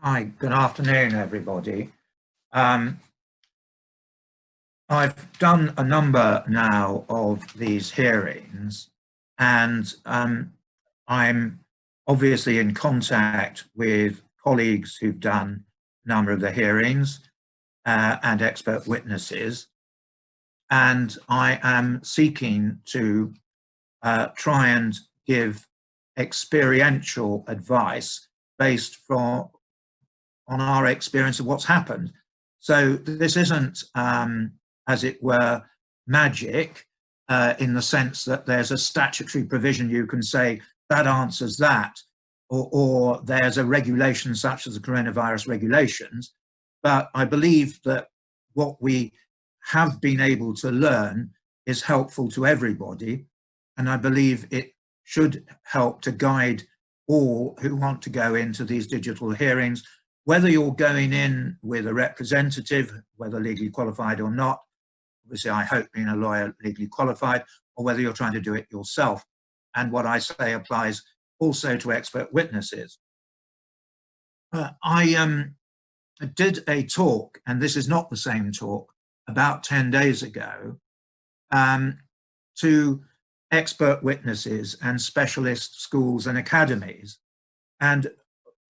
Hi, good afternoon, everybody. I've done a number now of these hearings, and I'm obviously in contact with colleagues who've done a number of the hearings and expert witnesses, and I am seeking to try and give experiential advice based on our experience of what's happened. So this isn't, as it were, magic in the sense that there's a statutory provision you can say that answers that, or there's a regulation such as the coronavirus regulations. But I believe that what we have been able to learn is helpful to everybody. And I believe it should help to guide all who want to go into these digital hearings, whether you're going in with a representative, whether legally qualified or not, obviously I hope being a lawyer legally qualified, or whether you're trying to do it yourself. And what I say applies also to expert witnesses. I did a talk, and this is not the same talk, about 10 days ago, to expert witnesses and specialist schools and academies. And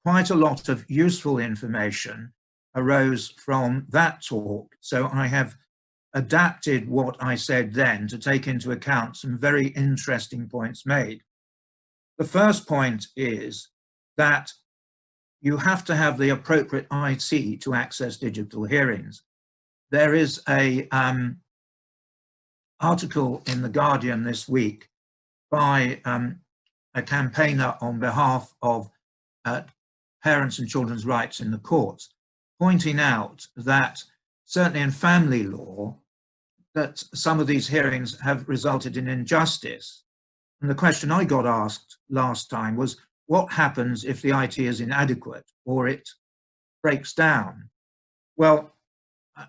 quite a lot of useful information arose from that talk. So I have adapted what I said then to take into account some very interesting points made. The first point is that you have to have the appropriate IT to access digital hearings. There is a article in The Guardian this week by a campaigner on behalf of parents and children's rights in the courts, pointing out that certainly in family law, that some of these hearings have resulted in injustice. And the question I got asked last time was, what happens if the IT is inadequate or it breaks down? Well,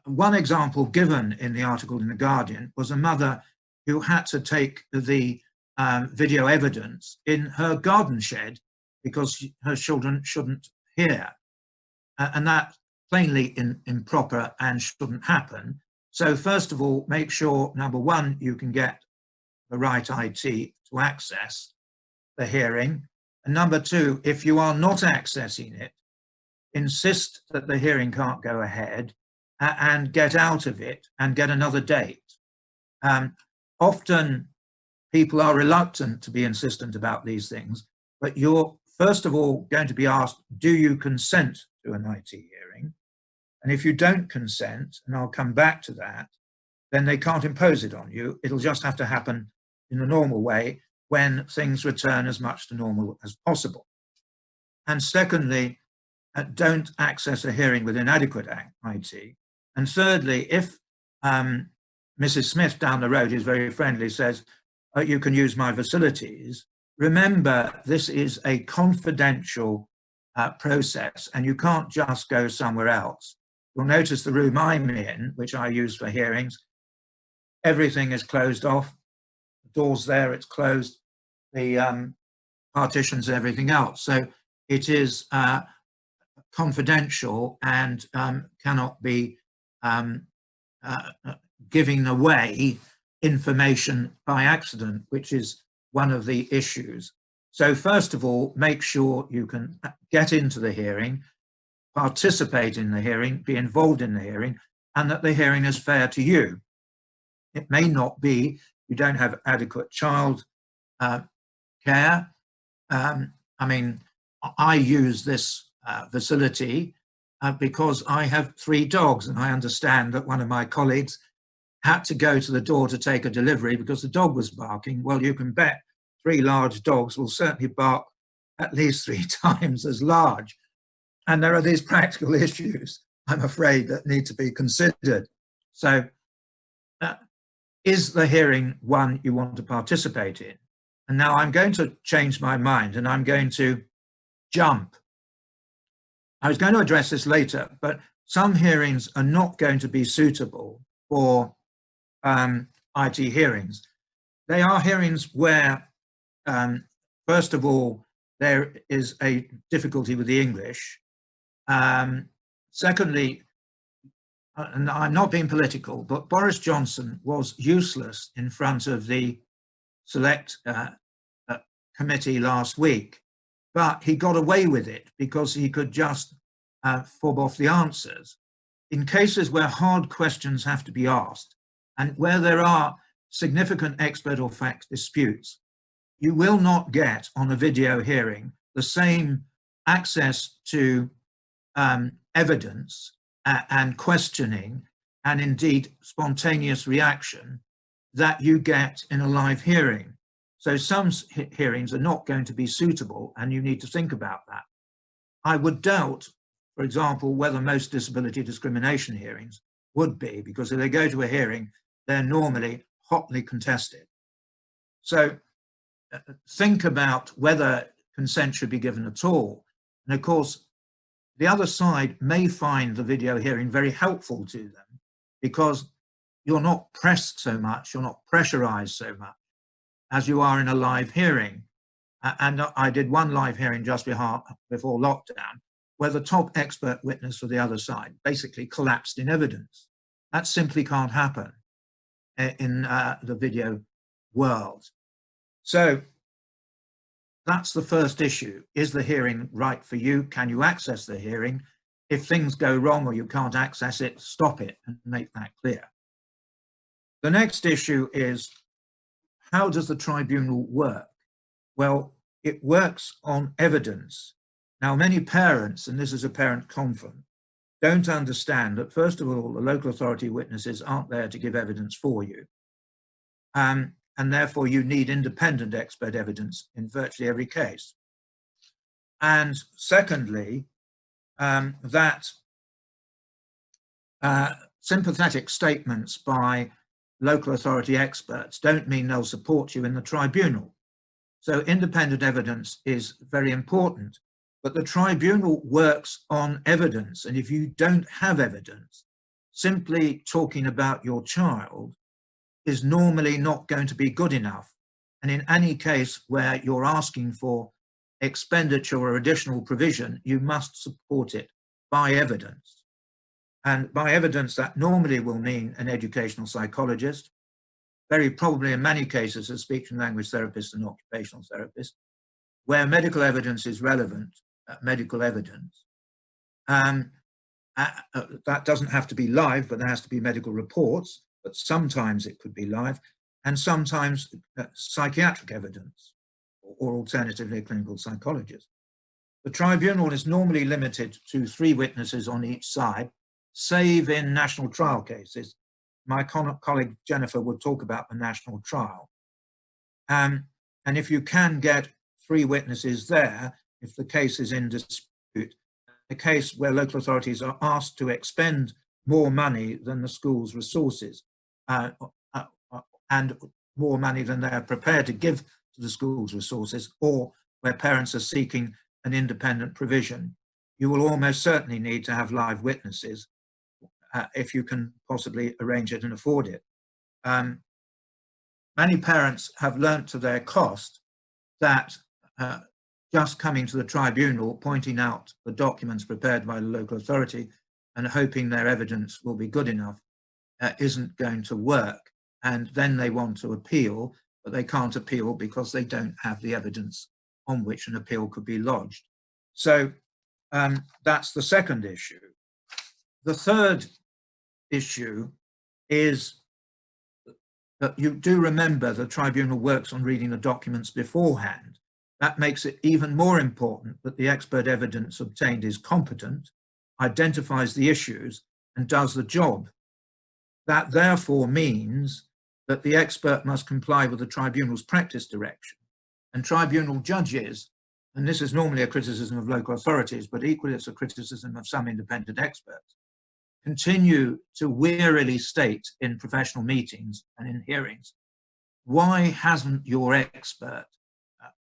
one example given in the article in The Guardian was a mother who had to take the video evidence in her garden shed because her children shouldn't hear. And that plainly improper and shouldn't happen. So first of all, make sure, number one, you can get the right IT to access the hearing. And number two, if you are not accessing it, insist that the hearing can't go ahead and get out of it and get another date. Often people are reluctant to be insistent about these things, but you're first of all going to be asked, do you consent to an IT hearing? And if you don't consent, and I'll come back to that, then they can't impose it on you. It'll just have to happen in the normal way when things return as much to normal as possible. And secondly, don't access a hearing with inadequate IT. And thirdly, if Mrs. Smith down the road is very friendly, says, oh, you can use my facilities, remember, this is a confidential process and you can't just go somewhere else. You'll notice the room I'm in, which I use for hearings, everything is closed off. The door's there, it's closed, the partitions and everything else. So it is confidential and cannot be giving away information by accident, which is one of the issues. So first of all, make sure you can get into the hearing, participate in the hearing, be involved in the hearing, and that the hearing is fair to you. It may not be, you don't have adequate child care. I mean, I use this facility because I have 3 dogs, and I understand that one of my colleagues had to go to the door to take a delivery because the dog was barking. Well, you can bet 3 large dogs will certainly bark at least 3 times as large. And there are these practical issues, I'm afraid, that need to be considered. So is the hearing one you want to participate in? And now I'm going to change my mind and I'm going to jump. I was going to address this later, but some hearings are not going to be suitable for IT hearings. They are hearings where, first of all, there is a difficulty with the English. Secondly, and I'm not being political, but Boris Johnson was useless in front of the select committee last week, but he got away with it because he could just fob off the answers. In cases where hard questions have to be asked and where there are significant expert or fact disputes, you will not get on a video hearing the same access to evidence and questioning and indeed spontaneous reaction that you get in a live hearing. So some hearings are not going to be suitable, and you need to think about that. I would doubt, for example, whether most disability discrimination hearings would be, because if they go to a hearing, they're normally hotly contested. So think about whether consent should be given at all. And of course, the other side may find the video hearing very helpful to them because you're not pressed so much, you're not pressurized so much as you are in a live hearing. And I did one live hearing just before lockdown where the top expert witness for the other side basically collapsed in evidence. That simply can't happen in the video world. So that's the first issue. Is the hearing right for you? Can you access the hearing? If things go wrong or you can't access it, stop it and make that clear. The next issue is, how does the tribunal work? Well, it works on evidence. Now, many parents, and this is a parent conference, don't understand that, first of all, the local authority witnesses aren't there to give evidence for you. And therefore you need independent expert evidence in virtually every case. And secondly, that sympathetic statements by local authority experts don't mean they'll support you in the tribunal. So independent evidence is very important, but the tribunal works on evidence. And if you don't have evidence, simply talking about your child is normally not going to be good enough. And in any case where you're asking for expenditure or additional provision, you must support it by evidence. And by evidence, that normally will mean an educational psychologist, very probably in many cases a speech and language therapist and occupational therapist, where medical evidence is relevant, medical evidence. That doesn't have to be live, but there has to be medical reports. But sometimes it could be live, and sometimes psychiatric evidence, or alternatively a clinical psychologist. The tribunal is normally limited to 3 witnesses on each side, save in national trial cases. My colleague Jennifer would talk about the national trial. And if you can get 3 witnesses there, if the case is in dispute, a case where local authorities are asked to expend more money than the school's resources, and more money than they are prepared to give to the school's resources, or where parents are seeking an independent provision, you will almost certainly need to have live witnesses if you can possibly arrange it and afford it. Many parents have learnt to their cost that just coming to the tribunal, pointing out the documents prepared by the local authority and hoping their evidence will be good enough isn't going to work. And then they want to appeal, but they can't appeal because they don't have the evidence on which an appeal could be lodged. So that's the second issue. The third issue is that you do remember the tribunal works on reading the documents beforehand. That makes it even more important that the expert evidence obtained is competent, identifies the issues, and does the job. That therefore means that the expert must comply with the tribunal's practice direction. And tribunal judges, and this is normally a criticism of local authorities, but equally it's a criticism of some independent experts, continue to wearily state in professional meetings and in hearings, why hasn't your expert,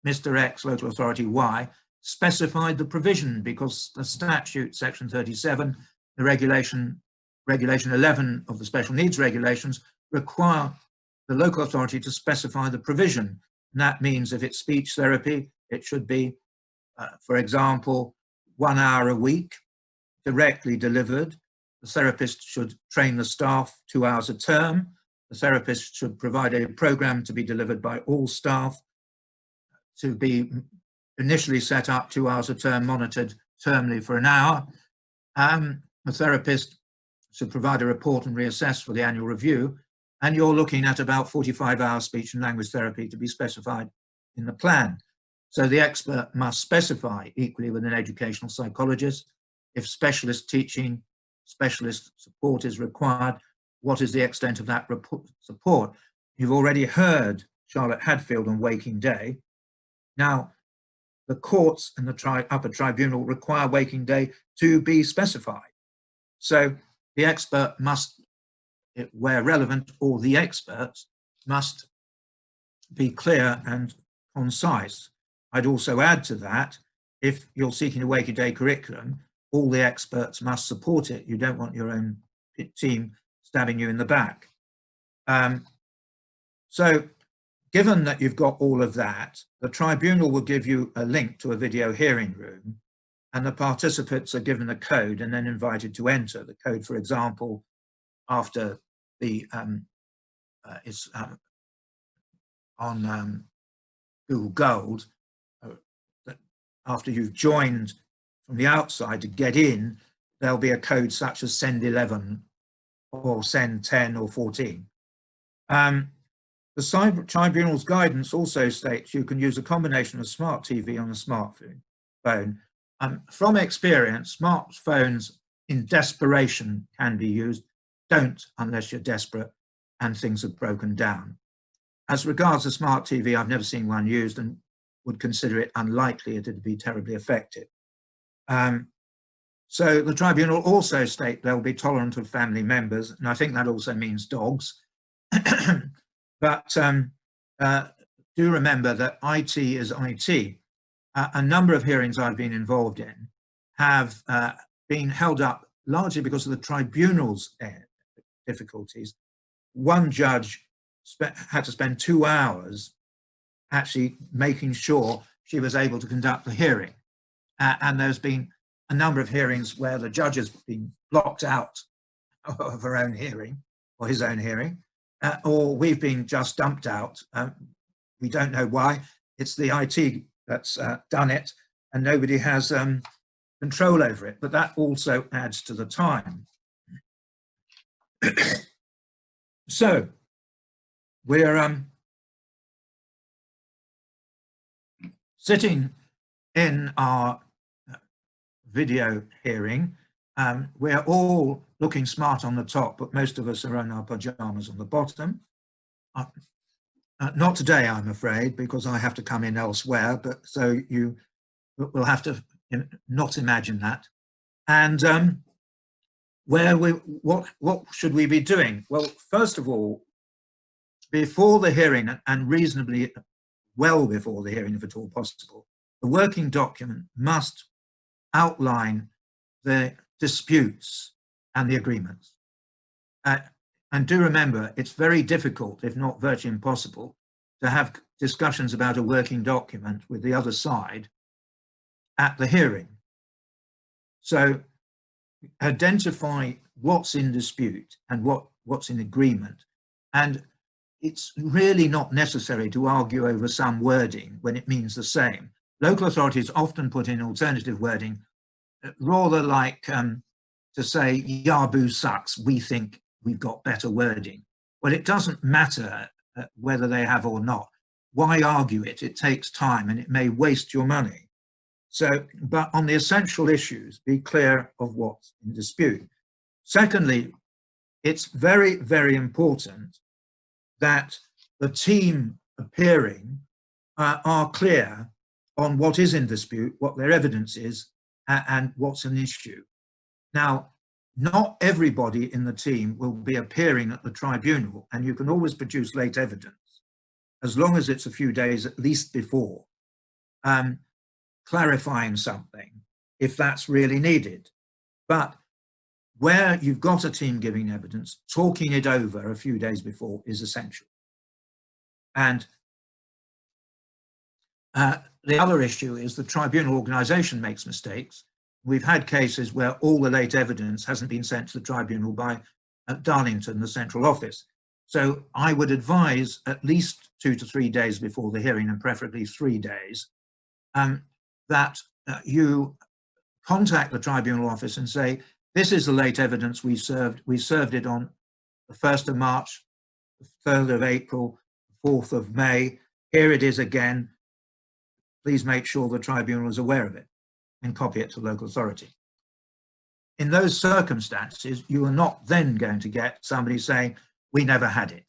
Mr. X, local authority Y, specified the provision? Because the statute, section 37, the regulation 11 of the special needs regulations require the local authority to specify the provision. And that means if it's speech therapy, it should be, for example, 1 hour a week. directly delivered. The therapist should train the staff 2 hours a term. The therapist should provide a program to be delivered by all staff, to be initially set up 2 hours a term, monitored termly for an hour. The therapist should provide a report and reassess for the annual review. And you're looking at about 45 hours speech and language therapy to be specified in the plan. So the expert must specify equally with an educational psychologist if specialist teaching, specialist support is required, what is the extent of that support. You've already heard Charlotte Hadfield on Waking Day. Now, the courts and the upper tribunal require Waking Day to be specified. So the expert must, where relevant, or the experts must be clear and concise. I'd also add to that, if you're seeking a Waking Day curriculum, all the experts must support it. You don't want your own team stabbing you in the back. So given that you've got all of that, the tribunal will give you a link to a video hearing room, and the participants are given a code and then invited to enter. The code, for example, after the is on Google Gold, after you've joined from the outside to get in, there'll be a code such as SEN 11 or SEN 10 or 14. The tribunal's guidance also states you can use a combination of smart TV on a smartphone. From experience, smartphones in desperation can be used. Don't unless you're desperate and things have broken down. As regards the smart TV, I've never seen one used and would consider it unlikely it would be terribly effective. So the tribunal also state they'll be tolerant of family members, and I think that also means dogs. But do remember that IT is IT. A number of hearings I've been involved in have been held up largely because of the tribunal's difficulties. One judge had to spend 2 hours actually making sure she was able to conduct the hearing. And there's been a number of hearings where the judge has been blocked out of her own hearing or his own hearing, or we've been just dumped out. We don't know why. It's the IT that's done it, and nobody has control over it, but that also adds to the time. So we're sitting in our video hearing. We're all looking smart on the top, but most of us are in our pajamas on the bottom. Not today, I'm afraid, because I have to come in elsewhere, but so you will have to not imagine that. And what should we be doing? Well, first of all, before the hearing, and reasonably well before the hearing, if at all possible, the working document must outline the disputes and the agreements. And do remember, it's very difficult, if not virtually impossible, to have discussions about a working document with the other side at the hearing. So identify what's in dispute and what's in agreement. And it's really not necessary to argue over some wording when it means the same. Local authorities often put in alternative wording, rather like to say, Yabu sucks, we think we've got better wording. Well, it doesn't matter whether they have or not. Why argue it? It takes time and it may waste your money. So, but on the essential issues, be clear of what's in dispute. Secondly, it's very, very important that the team appearing are clear on what is in dispute, what their evidence is, and what's an issue. Now, not everybody in the team will be appearing at the tribunal, and you can always produce late evidence, as long as it's a few days at least before, clarifying something, if that's really needed. But where you've got a team giving evidence, talking it over a few days before is essential. And the other issue is the tribunal organisation makes mistakes. We've had cases where all the late evidence hasn't been sent to the tribunal by Darlington, the central office. So I would advise at least 2 to 3 days before the hearing, and preferably 3 days, that you contact the tribunal office and say, this is the late evidence we served. We served it on the 1st of March, the 3rd of April, 4th of May. Here it is again. Please make sure the tribunal is aware of it and copy it to the local authority. In those circumstances, you are not then going to get somebody saying, we never had it.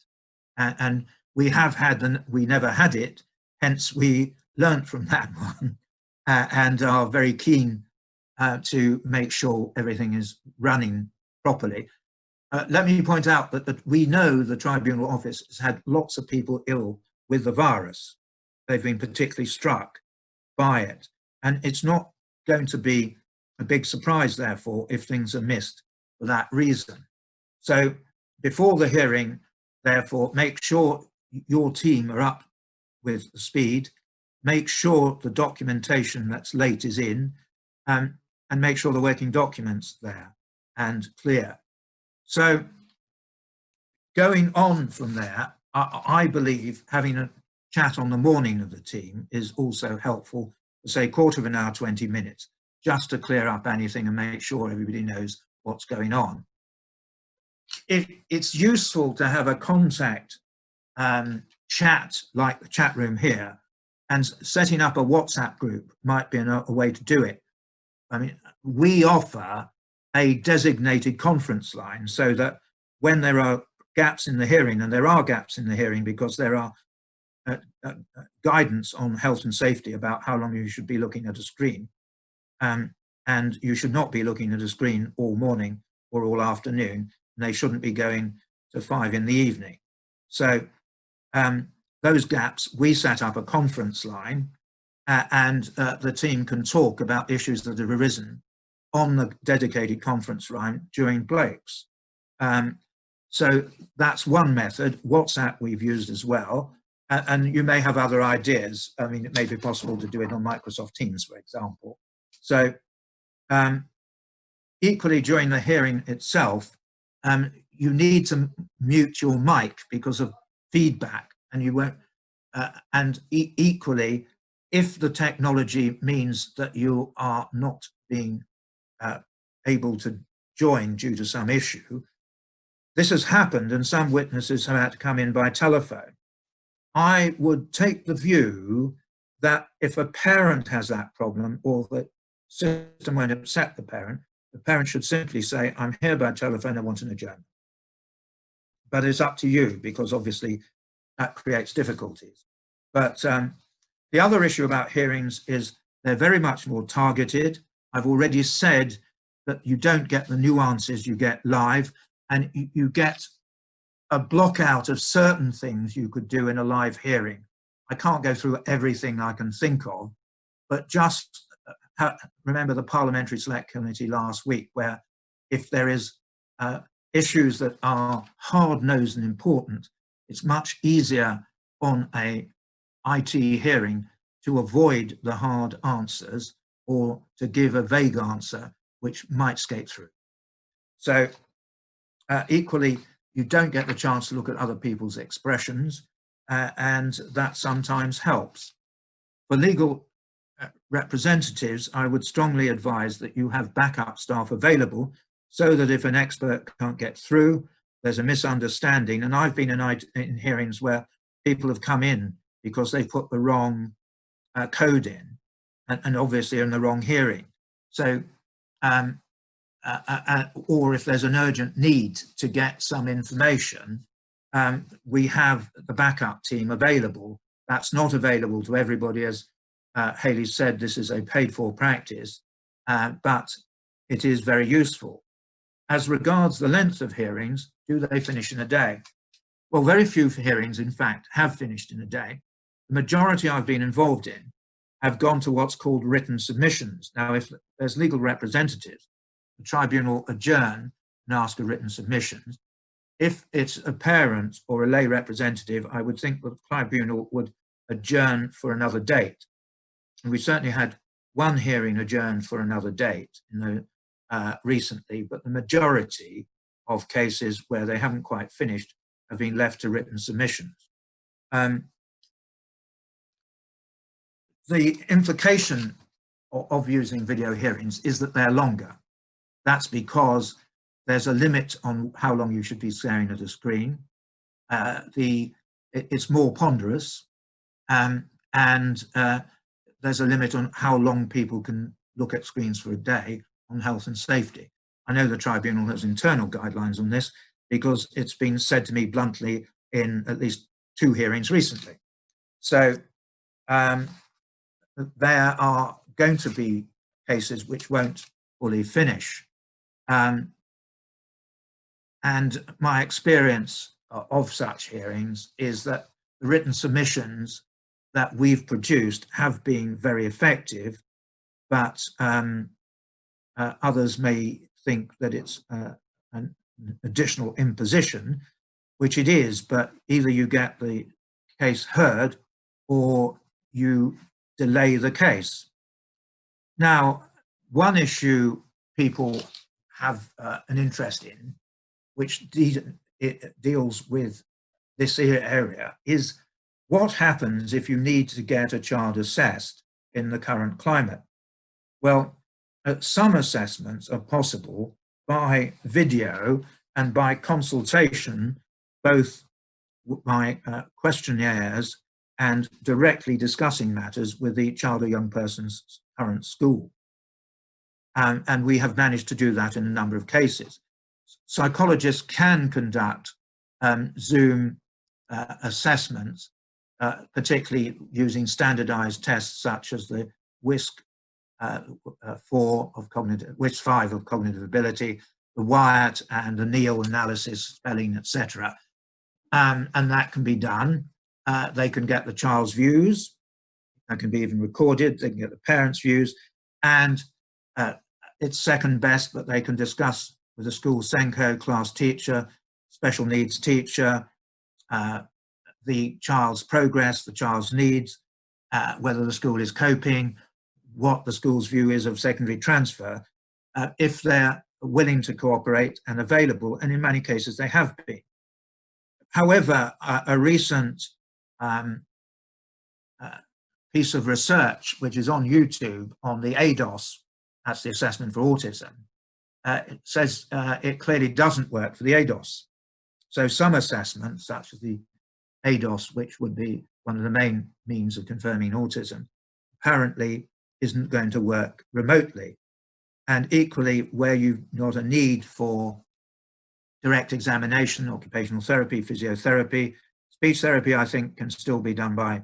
And we have had, we never had it, hence we learnt from that one and are very keen to make sure everything is running properly. Let me point out that we know the tribunal office has had lots of people ill with the virus. They've been particularly struck by it. And it's not going to be a big surprise, therefore, if things are missed for that reason. So before the hearing, therefore, make sure your team are up with the speed, make sure the documentation that's late is in, and make sure the working document's there and clear. So going on from there, I believe having a chat on the morning of the team is also helpful, say 1/4 of an hour, 20 minutes, just to clear up anything and make sure everybody knows what's going on. It's useful to have a contact chat like the chat room here, and setting up a WhatsApp group might be a way to do it. I mean, we offer a designated conference line so that when there are gaps in the hearing, and there are gaps in the hearing because there are guidance on health and safety about how long you should be looking at a screen, and you should not be looking at a screen all morning or all afternoon, and they shouldn't be going to 5 in the evening. So those gaps, we set up a conference line, and the team can talk about issues that have arisen on the dedicated conference line during breaks. So that's one method. WhatsApp we've used as well, and you may have other ideas. I mean, it may be possible to do it on Microsoft Teams, for example. So equally during the hearing itself, you need to mute your mic because of feedback, and you won't, and equally, if the technology means that you are not being able to join due to some issue, this has happened and some witnesses have had to come in by telephone. I would take the view that if a parent has that problem, or the system won't upset the parent should simply say, I'm here by telephone, I want an adjournment. But it's up to you, because obviously that creates difficulties. But the other issue about hearings is they're very much more targeted. I've already said that you don't get the nuances you get live, and you get a block out of certain things you could do in a live hearing. I can't go through everything I can think of, but just remember the Parliamentary Select Committee last week, where if there is issues that are hard-nosed and important, it's much easier on a IT hearing to avoid the hard answers or to give a vague answer which might skate through. So equally, you don't get the chance to look at other people's expressions, and that sometimes helps. For legal representatives, I would strongly advise that you have backup staff available so that if an expert can't get through, there's a misunderstanding. And I've been in hearings where people have come in because they put the wrong code in, and obviously in the wrong hearing. So, or if there's an urgent need to get some information, we have the backup team available. That's not available to everybody. As Hayley said, this is a paid-for practice, but it is very useful. As regards the length of hearings, do they finish in a day? Well, very few hearings, in fact, have finished in a day. The majority I've been involved in have gone to what's called written submissions. Now, if there's legal representatives, the tribunal adjourn and ask a written submission. If it's a parent or a lay representative, I would think that the tribunal would adjourn for another date. And we certainly had one hearing adjourned for another date recently, but the majority of cases where they haven't quite finished have been left to written submissions. The implication of using video hearings is that they're longer. That's because there's a limit on how long you should be staring at a screen. It's more ponderous, and there's a limit on how long people can look at screens for a day on health and safety. I know the tribunal has internal guidelines on this because it's been said to me bluntly in at least 2 hearings recently. So there are going to be cases which won't fully finish. And my experience of such hearings is that the written submissions that we've produced have been very effective, but others may think that it's an additional imposition, which it is, but either you get the case heard or you delay the case. Now, one issue people have an interest in, which it deals with this area, is what happens if you need to get a child assessed in the current climate? Well, some assessments are possible by video and by consultation, both by questionnaires and directly discussing matters with the child or young person's current school. And we have managed to do that in a number of cases. Psychologists can conduct Zoom assessments, particularly using standardized tests such as the WISC-5 of cognitive ability, the Wyatt and the Neal analysis, spelling, etc. And that can be done. They can get the child's views. That can be even recorded. They can get the parents' views. And it's second best, but they can discuss with the school SENCO, class teacher, special needs teacher, the child's progress, the child's needs, whether the school is coping, what the school's view is of secondary transfer, if they're willing to cooperate and available, and in many cases they have been. However, a recent piece of research, which is on YouTube, on the ADOS, that's the assessment for autism, it says it clearly doesn't work for the ADOS. So some assessments, such as the ADOS, which would be one of the main means of confirming autism, apparently isn't going to work remotely. And equally, where you've got a need for direct examination, occupational therapy, physiotherapy, speech therapy, I think, can still be done by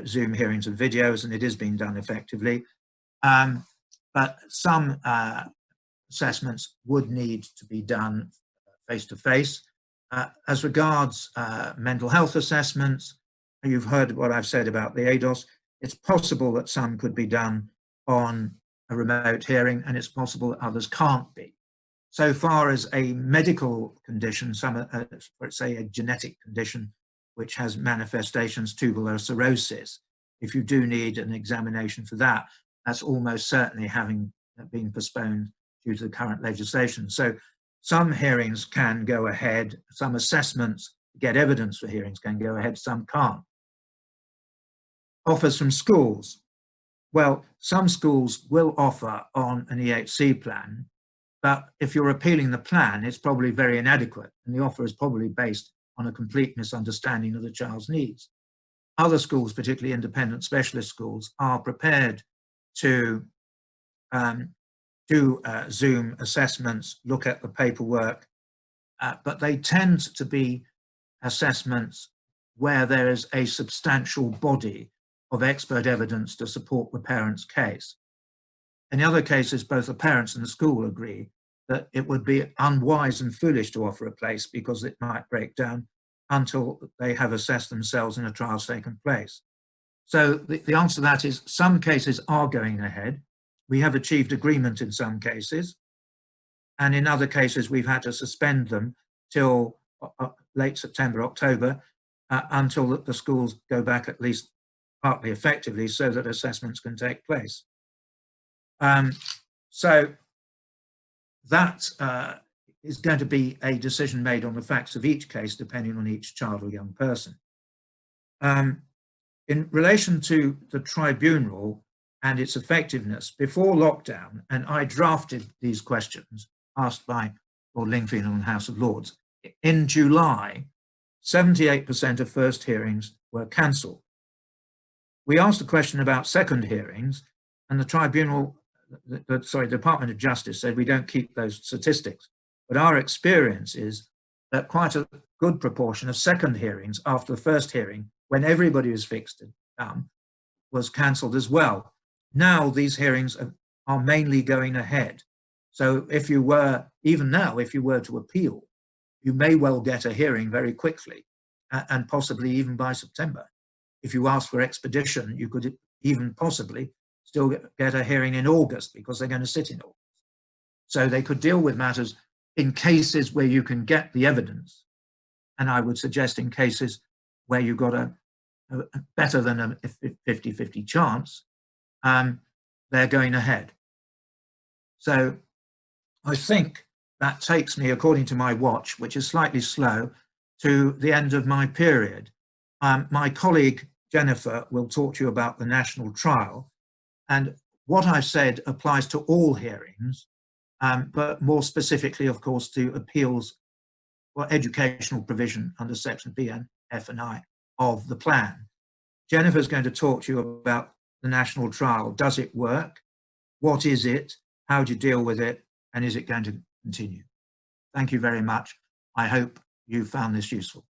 Zoom hearings and videos, and it is being done effectively. But some assessments would need to be done face-to-face. As regards mental health assessments, you've heard what I've said about the ADOS. It's possible that some could be done on a remote hearing, and it's possible that others can't be. So far as a medical condition, let's say a genetic condition which has manifestations, tubular cirrhosis, if you do need an examination for that, that's almost certainly having been postponed due to the current legislation. So some hearings can go ahead, some assessments get evidence for hearings can go ahead, some can't. Offers from schools. Well, some schools will offer on an EHC plan, but if you're appealing the plan, it's probably very inadequate, and the offer is probably based on a complete misunderstanding of the child's needs. Other schools, particularly independent specialist schools, are prepared to do Zoom assessments, look at the paperwork, but they tend to be assessments where there is a substantial body of expert evidence to support the parent's case. In the other cases, both the parents and the school agree that it would be unwise and foolish to offer a place because it might break down until they have assessed themselves in a trial's taken place. So the answer to that is some cases are going ahead. We have achieved agreement in some cases, and in other cases we've had to suspend them till late September, October, until the schools go back at least partly effectively so that assessments can take place. So that is going to be a decision made on the facts of each case, depending on each child or young person. In relation to the tribunal and its effectiveness, before lockdown, and I drafted these questions asked by Lord Lingfield and the House of Lords, in July, 78% of first hearings were cancelled. We asked a question about second hearings, and the tribunal, the Department of Justice said we don't keep those statistics. But our experience is that quite a good proportion of second hearings after the first hearing, when everybody was fixed and was cancelled as well. Now these hearings are mainly going ahead. So if you were, even now, if you were to appeal, you may well get a hearing very quickly, and possibly even by September. If you ask for expedition, you could even possibly still get a hearing in August, because they're going to sit in August. So they could deal with matters in cases where you can get the evidence. And I would suggest in cases where you've got a better than a 50-50 chance, they're going ahead. So I think that takes me, according to my watch, which is slightly slow, to the end of my period. My colleague Jennifer will talk to you about the national trial, and what I've said applies to all hearings, but more specifically, of course, to appeals or educational provision under section B and F and I of the plan. Jennifer's going to talk to you about the national trial. Does it work? What is it? How do you deal with it? And is it going to continue? Thank you very much. I hope you found this useful.